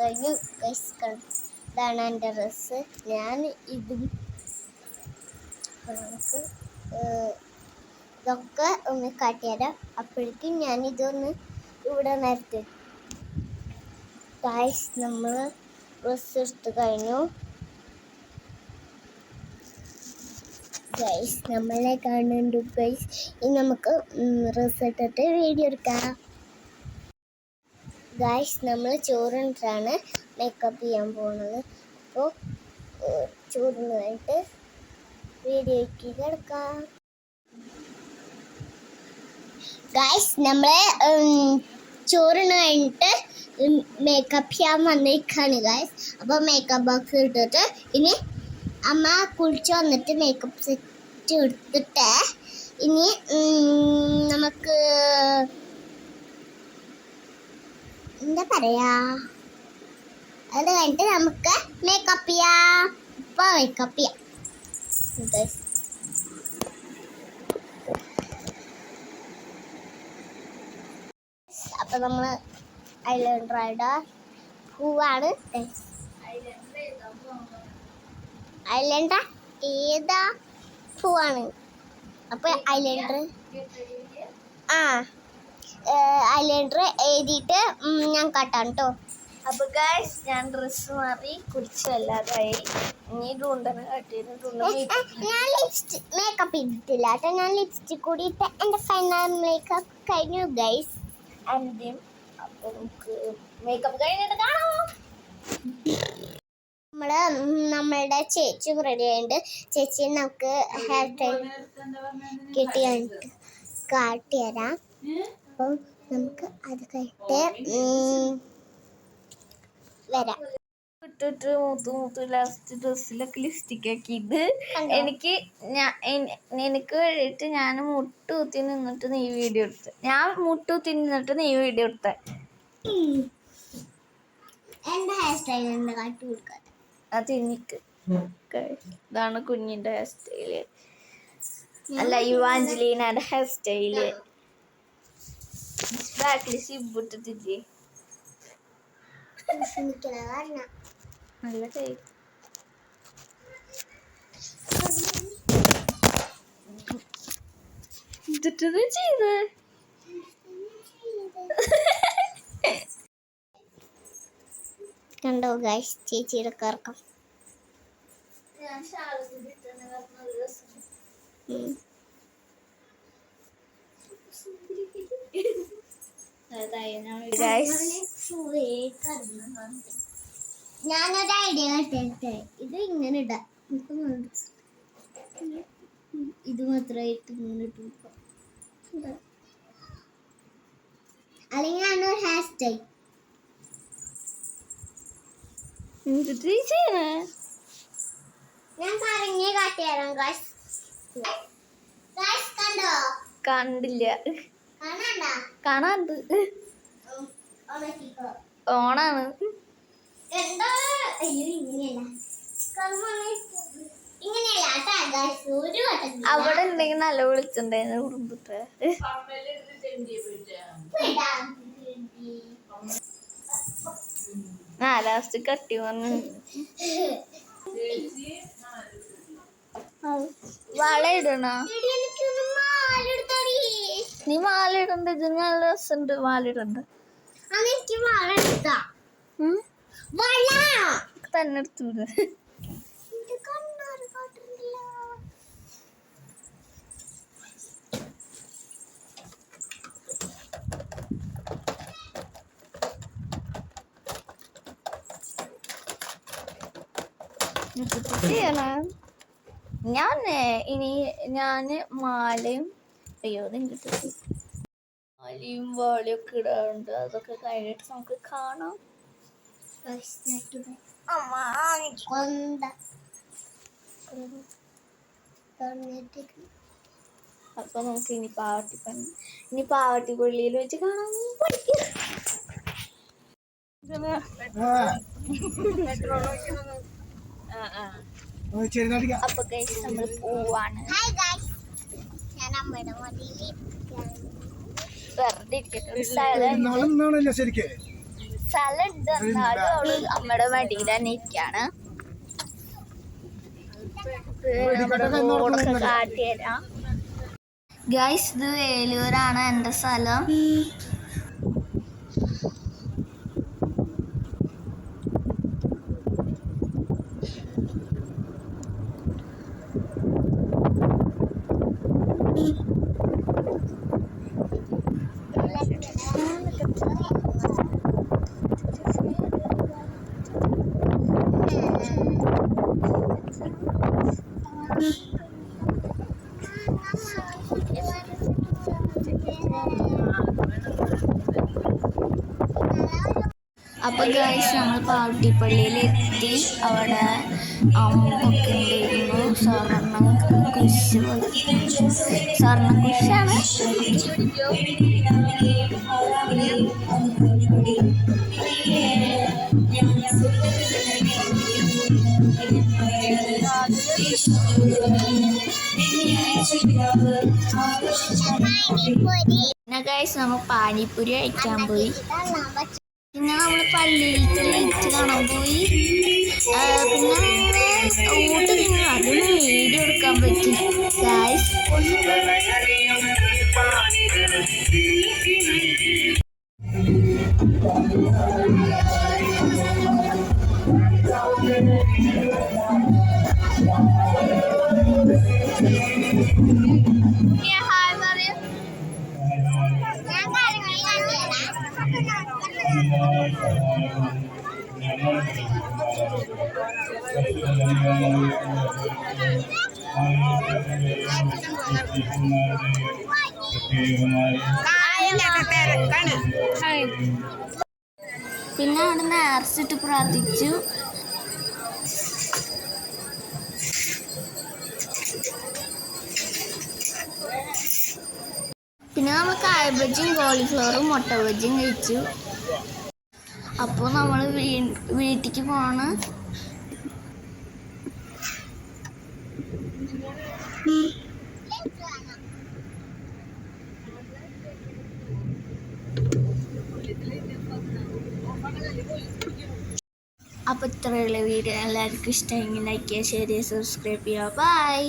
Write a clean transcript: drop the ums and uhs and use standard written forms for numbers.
കഴിഞ്ഞു ഗൈസ്. ഇതാണ് എൻ്റെ ഡ്രസ്സ്. ഞാൻ ഇതും നമുക്ക് ഇതൊക്കെ ഒന്ന് കാട്ടിത്തരാം. അപ്പോഴേക്കും ഞാനിതൊന്ന് ഇവിടെ നിർത്തി. ഗൈസ് നമ്മൾ ഡ്രസ്സ് എടുത്ത് കഴിഞ്ഞു. ഗൈസ് നമ്മളെ കാണുന്നുണ്ട് ഗൈസ്. ഇനി നമുക്ക് ഡ്രസ്സ് ഇട്ടിട്ട് വീഡിയോ എടുക്കാം. ഗൈസ് നമ്മൾ ചോറിട്ടാണ് മേക്കപ്പ് ചെയ്യാൻ പോകുന്നത്. അപ്പോൾ ചോറിന് കഴിഞ്ഞിട്ട് വീഡിയോയ്ക്ക് കിടക്കാം. ഗൈസ് നമ്മളെ ചോറിന് കഴിഞ്ഞിട്ട് മേക്കപ്പ് ചെയ്യാൻ വന്നിരിക്കുകയാണ് ഗൈസ്. അപ്പോൾ മേക്കപ്പ് ബോക്സ് ഇട്ടിട്ട് ഇനി അമ്മ കുളിച്ച് വന്നിട്ട് മേക്കപ്പ് സെറ്റ് എടുത്തിട്ട് ഇനി നമുക്ക് എന്താ പറയാ, അത് കഴിഞ്ഞിട്ട് നമുക്ക് മേക്കപ്പ് ചെയ്യാം. ഇപ്പോൾ മേക്കപ്പ് ചെയ്യാം. അപ്പം നമ്മൾ ഐലൈനർ പൂവാണ്. ഐലൈനർ ഏതാ പൂവാണ്. അപ്പോൾ ഐലൈനർ ഐലൈനർ എഴുതിയിട്ട് ഞാൻ കാട്ടാം കേട്ടോ. അപ്പോൾ ഗൈസ് ഞാൻ ഡ്രസ്സ് മാറി കുളിച്ചല്ലാതായി. ഇനി ഡൂണ്ടനെ കാട്ടിയിരുന്നു. ഞാൻ മേക്കപ്പ് ചെയ്തിട്ടില്ല കേട്ടോ. ഞാൻ ലിപ്സ്റ്റിക് കൂടി ഇട്ട് എൻ്റെ ഫൈനൽ മേക്കപ്പ് കഴിഞ്ഞു ഗൈസ്. അന്ത്യം. അപ്പോൾ നമുക്ക് മേക്കപ്പ് കഴിഞ്ഞിട്ട് കാണാം. നമ്മളുടെ ചേച്ചി റെഡി ആയിട്ട് ചേച്ചി നമുക്ക് ഹെയർ സ്റ്റൈൽ കിട്ടിയിട്ട് കാട്ടിത്തരാം. അപ്പം നമുക്ക് അത് കഴിഞ്ഞിട്ട് വരാം. ഇട്ടിട്ട് മൂത്ത് ലാസ്റ്റ് ഡ്രസ്സിലൊക്കെ ലിപ്സ്റ്റിക് ആക്കിയിട്ട് എനിക്ക് വേണ്ടിയിട്ട് ഞാൻ മുട്ടൂത്തി നിന്നിട്ട് നീ വീഡിയോ എടുത്ത്. ഞാൻ മുട്ടൂത്തി നിന്നിട്ട് നീ വീഡിയോ എടുത്ത. എൻ്റെ ഹെയർ സ്റ്റൈൽ എന്താ കാട്ടി കൊടുക്കാൻ. അത് എനിക്ക് ഇതാണ് കുഞ്ഞിൻ്റെ ഹെയർ സ്റ്റൈല്. അല്ല യുവാഞ്ജലീനയുടെ ഹെയർ സ്റ്റൈല്. ബാക്കിൽ സിബിട്ടിട്ടില്ലേ നല്ല കൈ. എന്നിട്ടത് ചെയ്ത് കണ്ടോ ഗൈസ് ചേച്ചിയുടെ കറക്കം. ഞാനൊരു ഐഡിയ കേട്ടെ. ഇത് ഇങ്ങനെ ഇടാം. ഇത് മാത്രമായിട്ട് ഇങ്ങനെ ഇട്ടു. അല്ലെങ്കിൽ ഞാനൊരു ഹെയർ സ്റ്റൈൽ ഞാൻ പറഞ്ഞേ കാട്ടിത്തരാം ഗൈസ്. കണ്ടോ? കണ്ടില്ല. കാണാണ്ട് ഓണാണ്. അവിടെ ഉണ്ടെങ്കിൽ നല്ല വിളിച്ചിട്ടുണ്ടായിരുന്നു കുടുംബത്തെ. ലാസ്റ്റ് കട്ടി വന്ന് വള ഇടണ. നീ മാല ഇടണ്ട. ഇത് നല്ല രസമുണ്ട് മാല ഇടണ്ട. തന്നെ എടുത്തൂടെ. ഞാന് മാലയും മാലയും വാളയൊക്കെ ഇടാറുണ്ട്. അതൊക്കെ കഴിഞ്ഞിട്ട് നമുക്ക് കാണാം. അപ്പൊ നമുക്ക് ഇനി പാവട്ടിപ്പള്ളിയിൽ വെച്ച് കാണാം. അപ്പൊ ഗൈസ് നമ്മൾ പോവാണ്. വെറുതെ ഇരിക്കട്ടെ. സ്ഥലം ഉണ്ട്, എന്നാലും അവള് അമ്മയുടെ മടിയിൽ തന്നെ ഇരിക്കാണ്. റോഡൊക്കെ കാട്ടിത്തരാം ഗൈസ്. ഇത് വേലൂരാണ് എൻ്റെ സ്ഥലം. അപ്പോൾ ഗൈസ് നമ്മൾ പാവട്ടിപ്പള്ളിയിലെത്തി. അവിടെ അമ്പൊക്കെ ഉണ്ടായിരുന്നു. സ്വർണ്ണക്കുശാണ്. പിന്നെ ഗൈസ് നമ്മൾ പാനിപ്പൂരി കഴിക്കാൻ പോയി. പിന്നെ നമ്മൾ പള്ളിയിലേക്ക് ലൈറ്റ് കാണാൻ പോയി. പിന്നെ ഊട്ട് തിന്നു. അതൊന്നും വീഡിയോ എടുക്കാൻ പറ്റി ഗൈസ്. പിന്നെ അവിടെ നേർച്ചിട്ട് പ്രാർത്ഥിച്ചു. പിന്നെ നമ്മൾ കായ ബജ്ജിയും കോളിഫ്ലവറും മുട്ട ബജ്ജിയും കഴിച്ചു. അപ്പോൾ നമ്മൾ വീട്ടിലേക്ക് പോവാണ്. അപ്പോൾ ഇത്രയുള്ള വീഡിയോ എല്ലാവർക്കും ഇഷ്ടമെങ്കിൽ ലൈക്ക് ചെയ്യുക, ഷെയർ ചെയ്യുക, സബ്സ്ക്രൈബ് ചെയ്യുക. ബൈ.